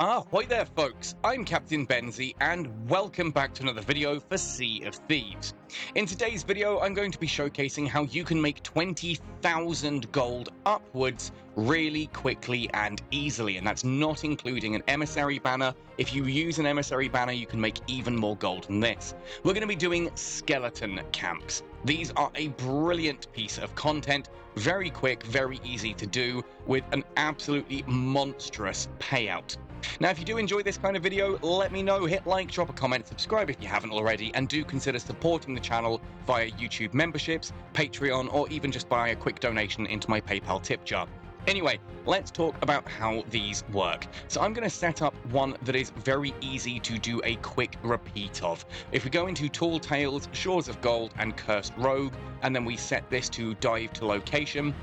Ahoy there folks, I'm Captain Benzie and welcome back to another video for Sea of Thieves. In today's video I'm going to be showcasing how you can make 20,000 gold upwards really quickly and easily, and that's not including an emissary banner. If you use an emissary banner you can make even more gold than this. We're going to be doing skeleton camps. These are a brilliant piece of content, very quick, very easy to do, with an absolutely monstrous payout. Now, if you do enjoy this kind of video, let me know, hit like, drop a comment, subscribe if you haven't already, and do consider supporting the channel via YouTube memberships, Patreon, or even just by a quick donation into my PayPal tip jar. Anyway, let's talk about how these work. So I'm going to set up one that is very easy to do a quick repeat of. If we go into Tall Tales, Shores of Gold, and Cursed Rogue, and then we set this to Dive to Location,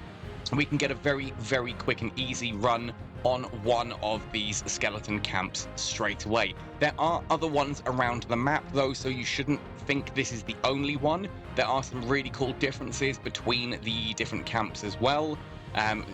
we can get a very, very quick and easy run on one of these skeleton camps straight away. There are other ones around the map though, so you shouldn't think this is the only one. There are some really cool differences between the different camps as well.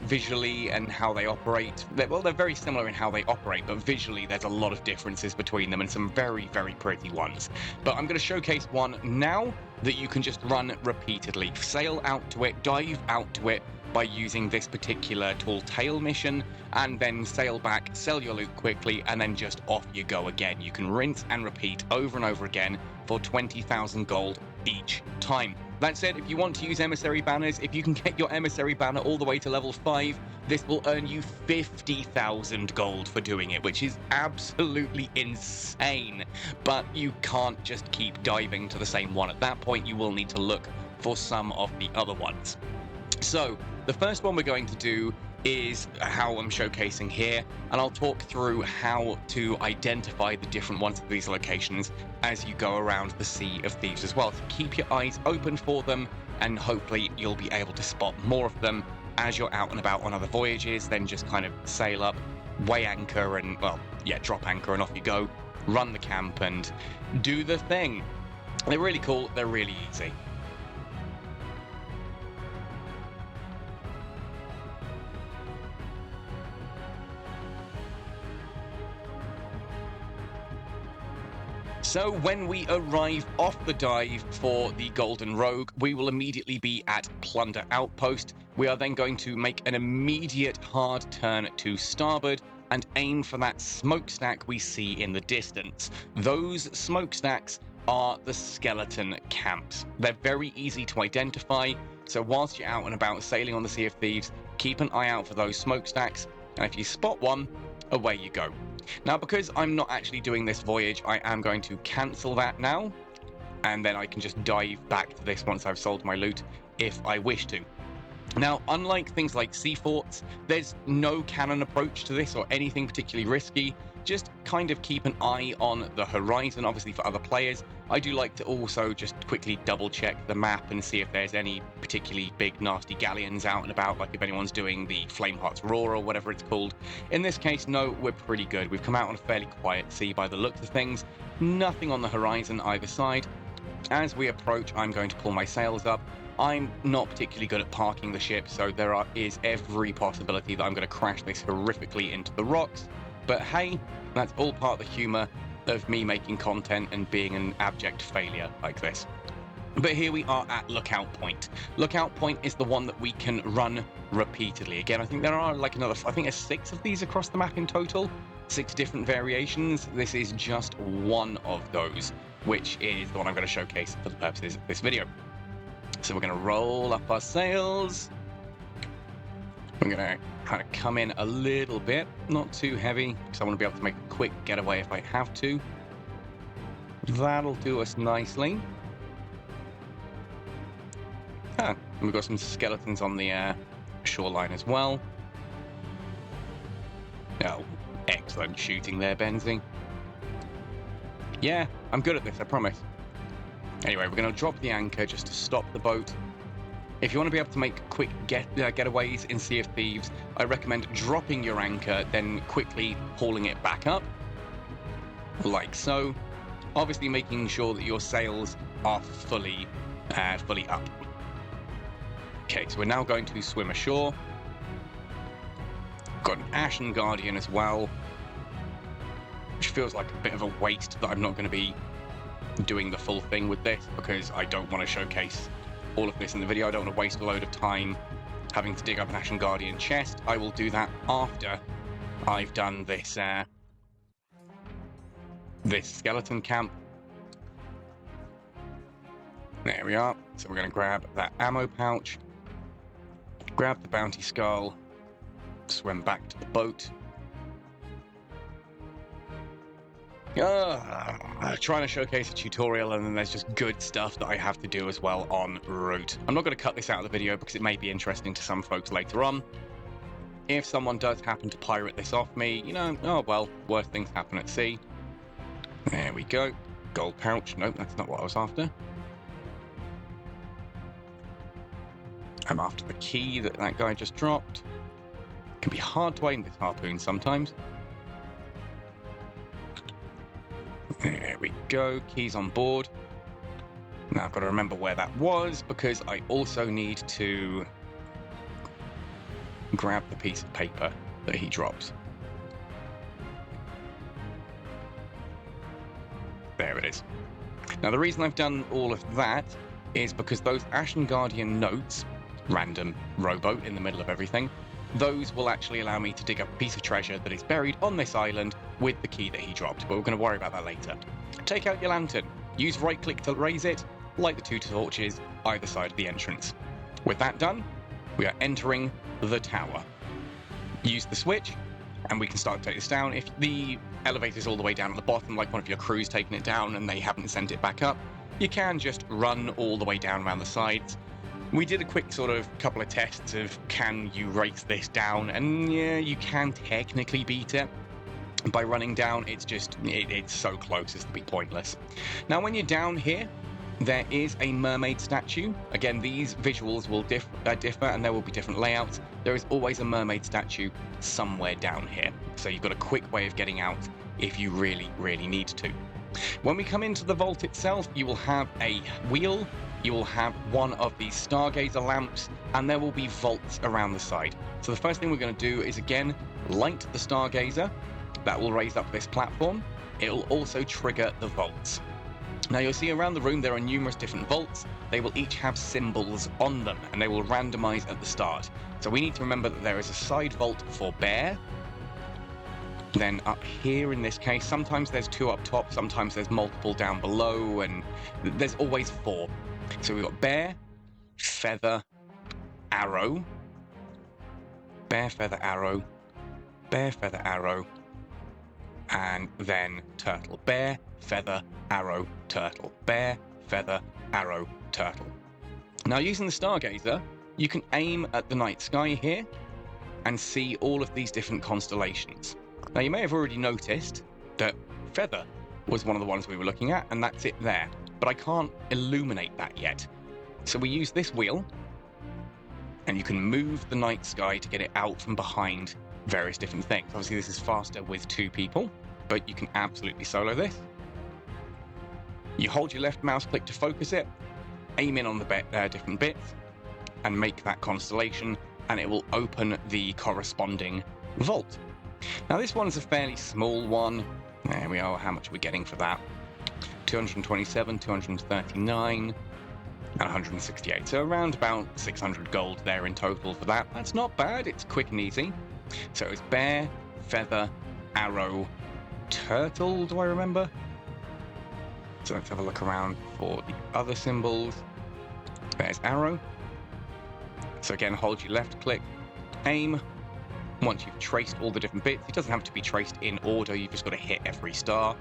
Visually and how they operate. They're very similar in how they operate, but visually there's a lot of differences between them and some very, very pretty ones. But I'm going to showcase one now that you can just run repeatedly. Sail out to it, dive out to it by using this particular Tall Tale mission, and then sail back, sell your loot quickly, and then just off you go again. You can rinse and repeat over and over again for 20,000 gold each time. That said, if you want to use emissary banners, if you can get your emissary banner all the way to level 5, this will earn you 50,000 gold for doing it, which is absolutely insane. But you can't just keep diving to the same one. At that point, you will need to look for some of the other ones. So, the first one we're going to do is how I'm showcasing here, and I'll talk through how to identify the different ones of these locations as you go around the Sea of Thieves as well. So keep your eyes open for them, and hopefully you'll be able to spot more of them as you're out and about on other voyages. Then just kind of sail up, weigh anchor, and, well, yeah, drop anchor and off you go. Run the camp and do the thing. They're really cool, they're really easy. So when we arrive off the dive for the Golden Rogue, we will immediately be at Plunder Outpost. We are then going to make an immediate hard turn to starboard and aim for that smokestack we see in the distance. Those smokestacks are the skeleton camps. They're very easy to identify, so whilst you're out and about sailing on the Sea of Thieves, keep an eye out for those smokestacks, and if you spot one, away you go. Now, because I'm not actually doing this voyage, I am going to cancel that now, and then I can just dive back to this once I've sold my loot if I wish to. Now, unlike things like sea forts, there's no cannon approach to this or anything particularly risky. Just kind of keep an eye on the horizon, obviously for other players. I do like to also just quickly double check the map and see if there's any particularly big nasty galleons out and about, like if anyone's doing the Flameheart's Roar or whatever it's called. In this case, no, we're pretty good. We've come out on a fairly quiet sea by the looks of things. Nothing on the horizon either side. As we approach, I'm going to pull my sails up. I'm not particularly good at parking the ship, so there is every possibility that I'm going to crash this horrifically into the rocks. But hey, that's all part of the humor of me making content and being an abject failure like this. But here we are at Lookout Point. Lookout Point is the one that we can run repeatedly. Again, I think there are like I think there's 6 of these across the map in total. 6 different variations. This is just one of those, which is the one I'm going to showcase for the purposes of this video. So we're going to roll up our sails. I'm going to kind of come in a little bit, not too heavy, because I want to be able to make a quick getaway if I have to. That'll do us nicely. And we've got some skeletons on the shoreline as well. Oh, excellent shooting there, Benzie. Yeah, I'm good at this, I promise. Anyway, we're going to drop the anchor just to stop the boat. If you want to be able to make quick getaways in Sea of Thieves, I recommend dropping your anchor, then quickly hauling it back up, like so. Obviously making sure that your sails are fully up. Okay, so we're now going to swim ashore. Got an Ashen Guardian as well. feels like a bit of a waste that I'm not going to be doing the full thing with this, because I don't want to showcase all of this in the video. I don't want to waste a load of time having to dig up an Ashen Guardian chest. I will do that after I've done this this skeleton camp. There we are. So we're going to grab that ammo pouch, grab the bounty skull, swim back to the boat. Trying to showcase a tutorial, and then there's just good stuff that I have to do as well en route. I'm not going to cut this out of the video because it may be interesting to some folks later on. If someone does happen to pirate this off me, you know, oh well, worse things happen at sea. There we go. Gold pouch. Nope, that's not what I was after. I'm after the key that that guy just dropped. It can be hard to aim this harpoon sometimes. There we go, keys on board. Now I've got to remember where that was, because I also need to grab the piece of paper that he drops. There it is. Now the reason I've done all of that is because those Ashen Guardian notes, random rowboat in the middle of everything, those will actually allow me to dig up a piece of treasure that is buried on this island with the key that he dropped, but we're going to worry about that later. Take out your lantern, use right click to raise it, light the 2 torches either side of the entrance. With that done, we are entering the tower. Use the switch and we can start to take this down. If the elevator's all the way down at the bottom, like one of your crew's taking it down and they haven't sent it back up, you can just run all the way down around the sides. We did a quick sort of couple of tests of can you race this down, and yeah, you can technically beat it. By running down, it's just, it's so close as to be pointless. Now when you're down here, there is a mermaid statue. Again, these visuals will differ and there will be different layouts. There is always a mermaid statue somewhere down here. So you've got a quick way of getting out if you really, really need to. When we come into the vault itself, you will have a wheel, you will have one of these stargazer lamps, and there will be vaults around the side. So the first thing we're going to do is, again, light the stargazer. That will raise up this platform. It will also trigger the vaults. Now you'll see around the room there are numerous different vaults. They will each have symbols on them, and they will randomize at the start. So we need to remember that there is a side vault for bear. Then up here in this case, sometimes there's 2 up top, sometimes there's multiple down below, and there's always 4. So we've got bear, feather, arrow, bear, feather, arrow, bear, feather, arrow, and then turtle. Bear, feather, arrow, turtle. Bear, feather, arrow, turtle. Now using the stargazer, you can aim at the night sky here and see all of these different constellations. Now you may have already noticed that feather was one of the ones we were looking at, and that's it there. But I can't illuminate that yet. So we use this wheel, and you can move the night sky to get it out from behind various different things. Obviously this is faster with 2 people, but you can absolutely solo this. You hold your left mouse click to focus it, aim in on the different bits, and make that constellation, and it will open the corresponding vault. Now this one's a fairly small one. There we are. How much are we getting for that? 227, 239, and 168. So around about 600 gold there in total for that. That's not bad. It's quick and easy. So it's bear, feather, arrow, turtle, do I remember? So let's have a look around for the other symbols. There's arrow. So again, hold your left click, aim. Once you've traced all the different bits, it doesn't have to be traced in order, you've just got to hit every star.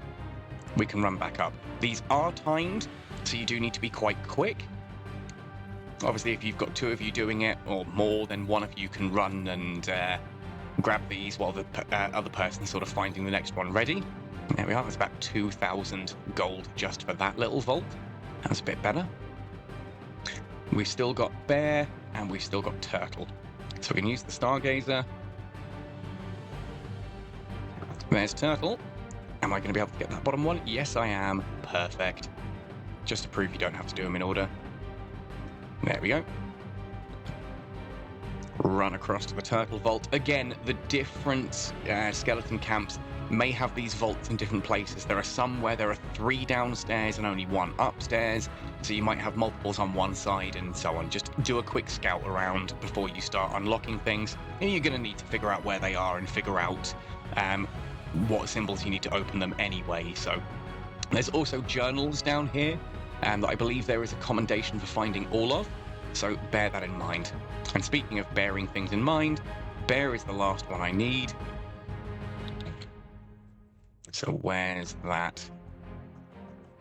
We can run back up. These are timed, so you do need to be quite quick. Obviously, if you've got 2 of you doing it, or more, then one of you can run and grab these while the other person's sort of finding the next one ready. There we are, that's about 2,000 gold just for that little vault. That's a bit better. We've still got bear, and we've still got turtle. So we can use the stargazer. There's turtle. Am I going to be able to get that bottom one? Yes, I am. Perfect. Just to prove you don't have to do them in order. There we go. Run across to the turtle vault. Again, the different skeleton camps may have these vaults in different places. There are some where there are 3 downstairs and only 1 upstairs, so you might have multiples on one side and so on. Just do a quick scout around before you start unlocking things, and you're going to need to figure out where they are and figure out what symbols you need to open them anyway. So there's also journals down here that I believe there is a commendation for finding all of, so bear that in mind. And speaking of bearing things in mind, bear is the last one I need. So where's that?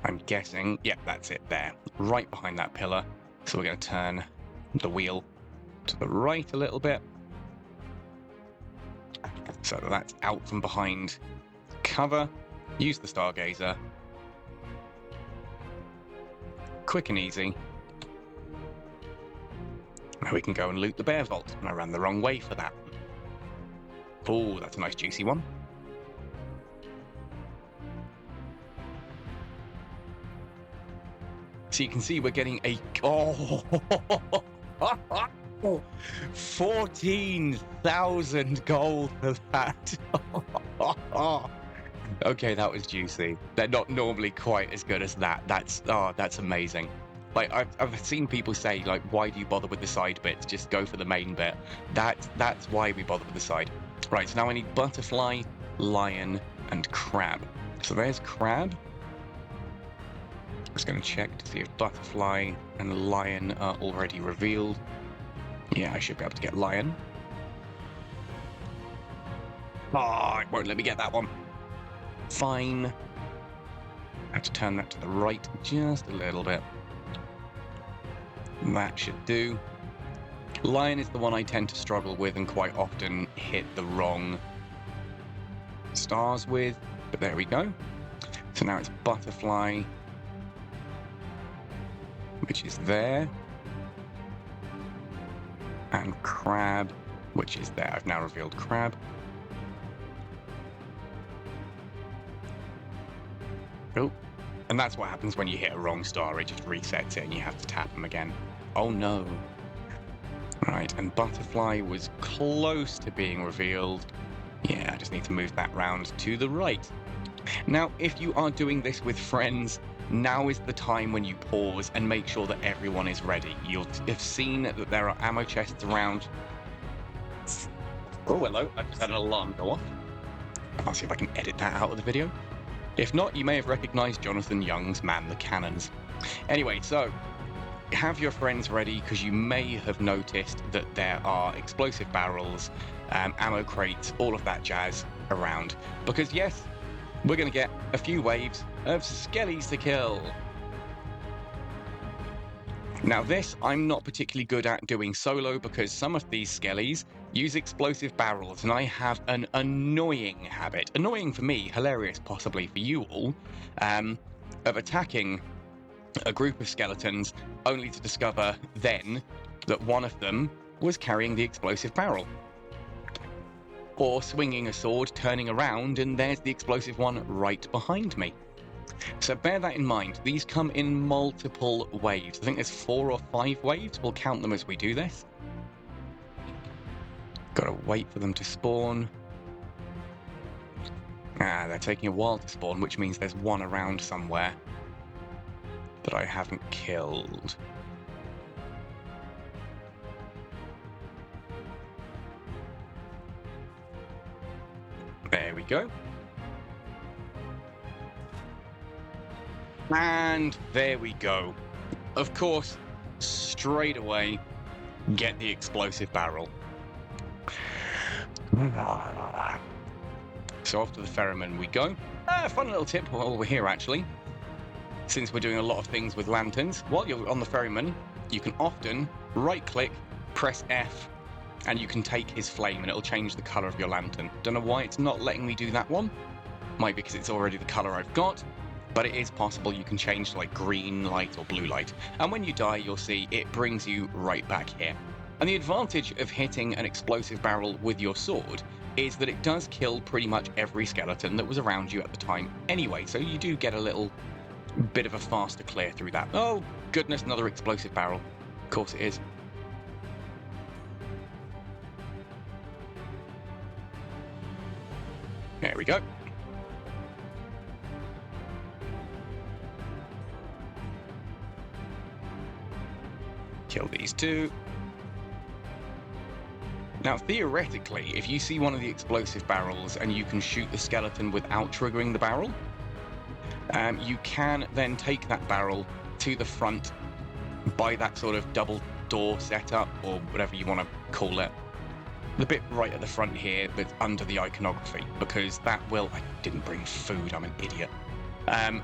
I'm guessing, yeah, that's it there, right behind that pillar. So we're going to turn the wheel to the right a little bit. So that's out from behind cover. Use the stargazer. Quick and easy. Now we can go and loot the bear vault, and I ran the wrong way for that. Oh, that's a nice juicy one. So you can see we're getting a 14,000 gold for that. Okay, that was juicy. They're not normally quite as good as that. That's amazing. Like I've seen people say, like, why do you bother with the side bits? Just go for the main bit. That's why we bother with the side. Right, so now I need butterfly, lion, and crab. So there's crab. Just going to check to see if butterfly and lion are already revealed. Yeah, I should be able to get lion. Oh, it won't let me get that one. Fine. I have to turn that to the right just a little bit. That should do. Lion is the one I tend to struggle with and quite often hit the wrong stars with, but there we go. So now it's butterfly, which is there, and crab, which is there. I've now revealed crab. Oh, and that's what happens when you hit a wrong star. It just resets it and you have to tap them again. Oh no. Right, and butterfly was close to being revealed. Yeah, I just need to move that round to the right. Now, if you are doing this with friends, now is the time when you pause and make sure that everyone is ready. You'll have seen that there are ammo chests around. Oh, hello. I just had an alarm go off. I'll see if I can edit that out of the video. If not, you may have recognized Jonathan Young's Man the Cannons. Anyway, so have your friends ready, because you may have noticed that there are explosive barrels, ammo crates, all of that jazz around. Because yes, we're going to get a few waves of skellies to kill. Now this, I'm not particularly good at doing solo, because some of these skellies use explosive barrels, and I have an annoying habit, annoying for me, hilarious possibly for you all, of attacking a group of skeletons only to discover then that one of them was carrying the explosive barrel. Or swinging a sword, turning around, and there's the explosive one right behind me. So bear that in mind. These come in multiple waves. I think there's 4 or 5 waves. We'll count them as we do this. Gotta wait for them to spawn. Ah, they're taking a while to spawn, which means there's one around somewhere that I haven't killed. There we go. And there we go. Of course, straight away, get the explosive barrel. So off to the ferryman we go. Fun little tip while we're here, actually. Since we're doing a lot of things with lanterns, while you're on the ferryman, you can often right-click, press F, and you can take his flame, and it'll change the color of your lantern. Don't know why it's not letting me do that one. Might be because it's already the color I've got, but it is possible you can change to like green light or blue light. And when you die, you'll see it brings you right back here. And the advantage of hitting an explosive barrel with your sword is that it does kill pretty much every skeleton that was around you at the time anyway, so you do get a little bit of a faster clear through that. Oh goodness, another explosive barrel. Of course it is. There we go. Kill these two. Now, theoretically, if you see one of the explosive barrels and you can shoot the skeleton without triggering the barrel, you can then take that barrel to the front by that sort of double door setup, or whatever you want to call it. The bit right at the front here that's under the iconography, because that will... I didn't bring food, I'm an idiot.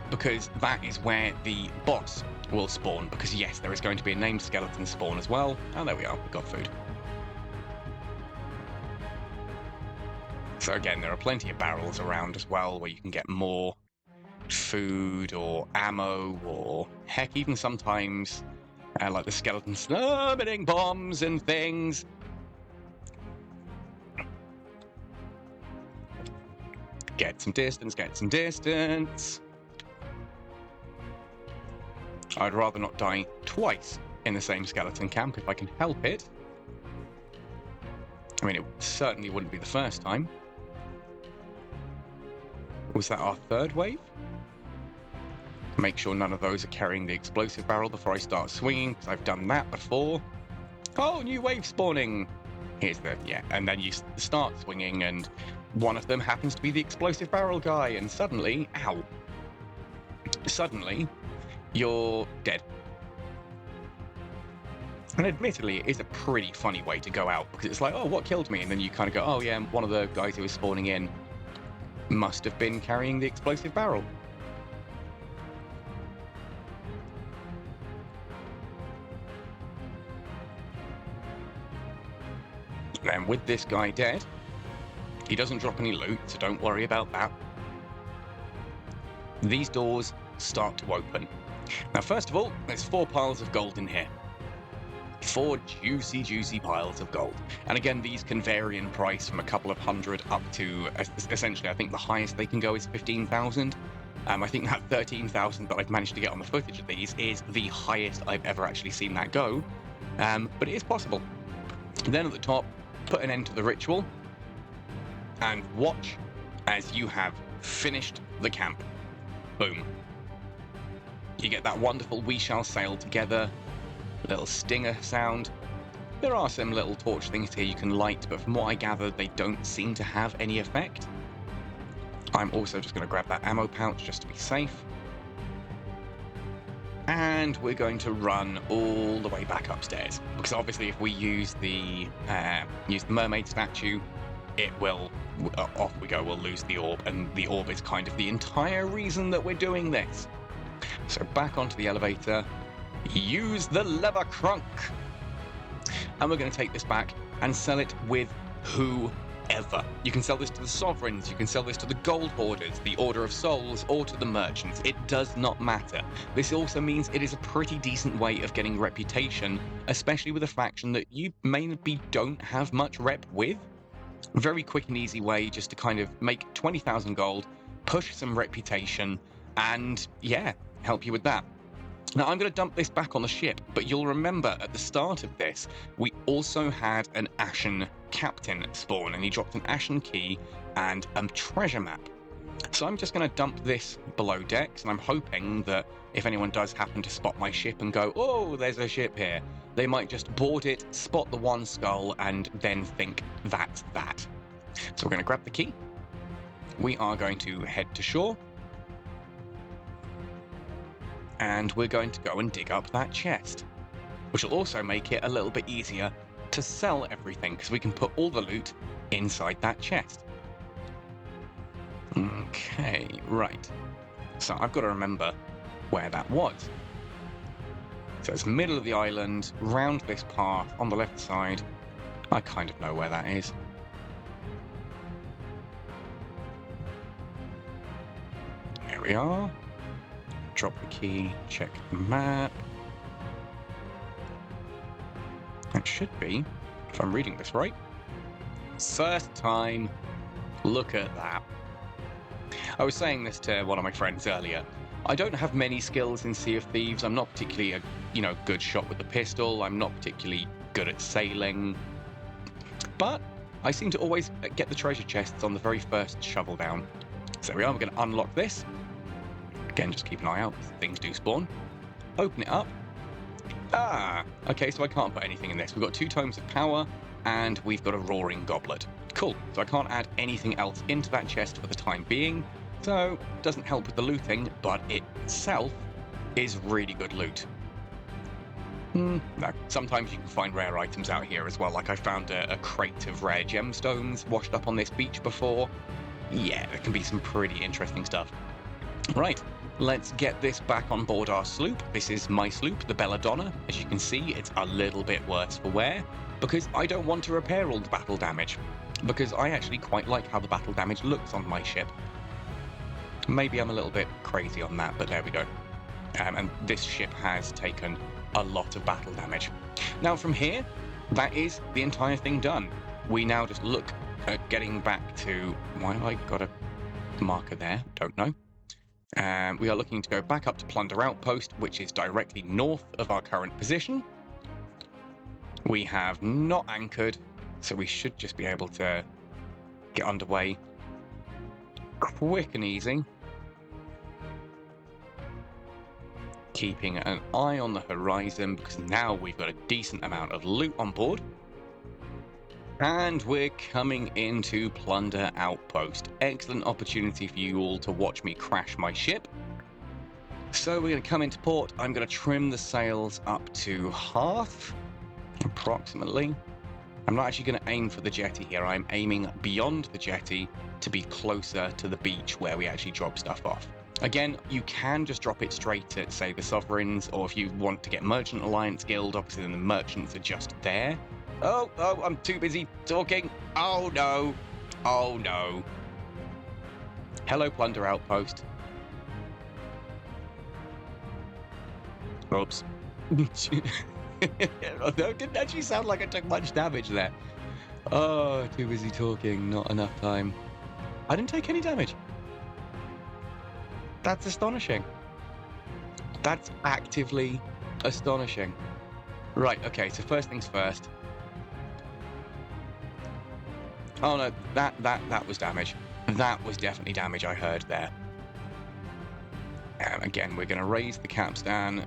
Because that is where the boss will spawn, because yes, there is going to be a named skeleton spawn as well. Oh, there we are, we've got food. So again, there are plenty of barrels around as well where you can get more food or ammo, or heck, even sometimes like the skeleton summoning bombs and things. Get some distance, get some distance. I'd rather not die twice in the same skeleton camp if I can help it. I mean, it certainly wouldn't be the first time. Was that our third wave? Make sure none of those are carrying the explosive barrel before I start swinging, because I've done that before. Oh, new wave spawning! Here's the... yeah, and then you start swinging, and one of them happens to be the explosive barrel guy, and suddenly... ow! Suddenly, you're dead. And admittedly, it is a pretty funny way to go out, because it's like, oh, what killed me? And then you kind of go, oh yeah, one of the guys who was spawning in must have been carrying the explosive barrel. And with this guy dead, he doesn't drop any loot, so don't worry about that. These doors start to open. Now, first of all, there's 4 piles of gold in here. 4 juicy, juicy piles of gold. And again, these can vary in price from a couple of hundred up to, essentially, I think the highest they can go is 15,000. I think that 13,000 that I've managed to get on the footage of these is the highest I've ever actually seen that go. But it is possible. And then at the top, put an end to the ritual, and watch as you have finished the camp. Boom. You get that wonderful "we shall sail together" little stinger sound. There are some little torch things here you can light, but from what I gather, they don't seem to have any effect. I'm also just going to grab that ammo pouch just to be safe. And we're going to run all the way back upstairs, because obviously if we use the mermaid statue, it will... off we go, we'll lose the orb, and the orb is kind of the entire reason that we're doing this. So back onto the elevator, use the lever crunk, and we're going to take this back and sell it with whoever. You can sell this to the sovereigns, you can sell this to the gold hoarders, the Order of Souls, or to the merchants. It does not matter. This also means it is a pretty decent way of getting reputation, especially with a faction that you maybe don't have much rep with. Very quick and easy way just to kind of make 20,000 gold, push some reputation, and yeah, help you with that. Now, I'm going to dump this back on the ship, but you'll remember at the start of this, we also had an Ashen captain spawn, and he dropped an Ashen key and a treasure map. So I'm just going to dump this below decks, and I'm hoping that if anyone does happen to spot my ship and go, oh, there's a ship here, they might just board it, spot the one skull, and then think that's that. So we're going to grab the key. We are going to head to shore. And we're going to go and dig up that chest, which will also make it a little bit easier to sell everything, because we can put all the loot inside that chest. Okay, right. So I've got to remember where that was. So it's middle of the island, round this path, on the left side. I kind of know where that is. There we are. Drop the key, check the map. That should be, if I'm reading this right. First time. Look at that. I was saying this to one of my friends earlier. I don't have many skills in Sea of Thieves. I'm not particularly a good shot with the pistol. I'm not particularly good at sailing. But I seem to always get the treasure chests on the very first shovel down. So there we are, we're going to unlock this. Again, just keep an eye out, things do spawn. Open it up. Ah, okay, so I can't put anything in this. We've got 2 tomes of power, and we've got a roaring goblet. Cool, so I can't add anything else into that chest for the time being, so it doesn't help with the looting, but it itself is really good loot. No, sometimes you can find rare items out here as well, like I found a crate of rare gemstones washed up on this beach before. Yeah, there can be some pretty interesting stuff. Right, let's get this back on board our sloop. This is my sloop, the Belladonna. As you can see, it's a little bit worse for wear, because I don't want to repair all the battle damage, because I actually quite like how the battle damage looks on my ship. Maybe I'm a little bit crazy on that, but there we go. And this ship has taken a lot of battle damage. Now from here, that is the entire thing done. We now just look at getting back to... Why have I got a marker there? Don't know. We are looking to go back up to Plunder Outpost, which is directly north of our current position. We have not anchored, so we should just be able to get underway quick and easy. Keeping an eye on the horizon, because now we've got a decent amount of loot on board. And we're coming into Plunder Outpost. Excellent opportunity for you all to watch me crash my ship. So we're going to come into port. I'm going to trim the sails up to half, approximately. I'm not actually going to aim for the jetty here. I'm aiming beyond the jetty to be closer to the beach where we actually drop stuff off. Again, you can just drop it straight at, say, the Sovereigns, or if you want to get Merchant Alliance Guild, obviously then the merchants are just there. Oh, I'm too busy talking. Oh, no. Oh, no. Hello, Plunder Outpost. Oops. Although it didn't actually sound like I took much damage there. Oh, too busy talking, not enough time. I didn't take any damage. That's astonishing. That's actively astonishing. Right, okay, so first things first. Oh no, that was damage. That was definitely damage I heard there. And again, we're going to raise the capstan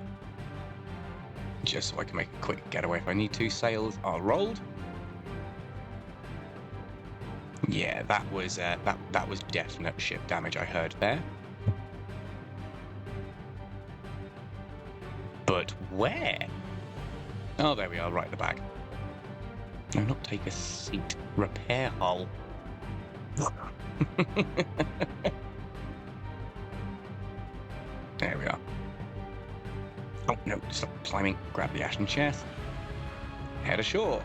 just so I can make a quick getaway if I need to. Sails are rolled. Yeah, that was definite ship damage I heard there. But where? Oh, there we are, right at the back. No, not take a seat. Repair hull. There we are. Oh, no, stop climbing. Grab the ashen chest. Head ashore.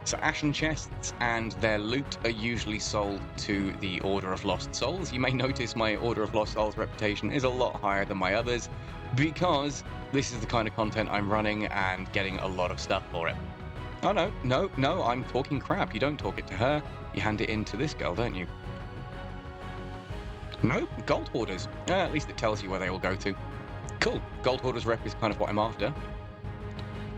So ashen chests and their loot are usually sold to the Order of Lost Souls. You may notice my Order of Lost Souls reputation is a lot higher than my others, because this is the kind of content I'm running and getting a lot of stuff for it. Oh, no, I'm talking crap. You don't talk it to her. You hand it in to this girl, don't you? No, gold hoarders. At least it tells you where they all go to. Cool. Gold hoarders rep is kind of what I'm after.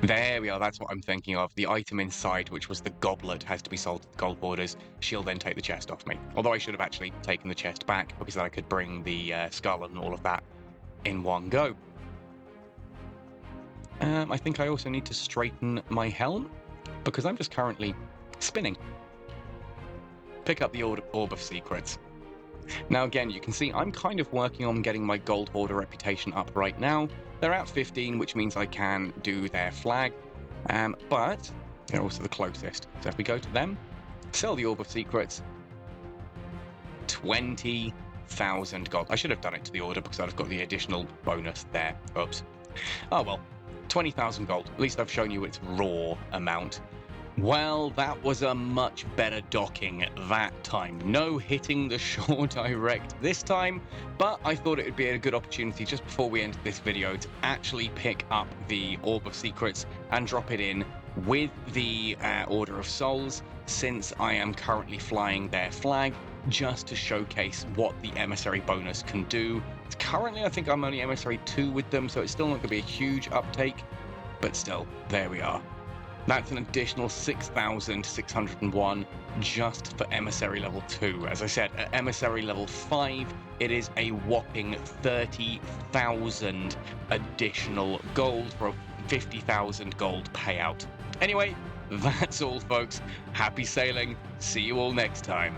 There we are. That's what I'm thinking of. The item inside, which was the goblet, has to be sold to the gold hoarders. She'll then take the chest off me. Although I should have actually taken the chest back, because then I could bring the scarlet and all of that in one go. I think I also need to straighten my helm, because I'm just currently spinning. Pick up the Orb of Secrets. Now again, you can see I'm kind of working on getting my gold hoarder reputation up right now. They're at 15, which means I can do their flag, but they're also the closest. So if we go to them, sell the Orb of Secrets, 20,000 gold. I should have done it to the order because I've got the additional bonus there. Oops. Oh well, 20,000 gold. At least I've shown you its raw amount. Well, that was a much better docking that time. No hitting the shore direct this time, but I thought it would be a good opportunity just before we end this video to actually pick up the Orb of Secrets and drop it in with the Order of Souls, since I am currently flying their flag, just to showcase what the Emissary bonus can do. Currently, I think I'm only Emissary 2 with them, so it's still not going to be a huge uptake, but still, there we are. That's an additional 6,601 just for Emissary level 2. As I said, at Emissary level 5, it is a whopping 30,000 additional gold for a 50,000 gold payout. Anyway, that's all, folks. Happy sailing. See you all next time.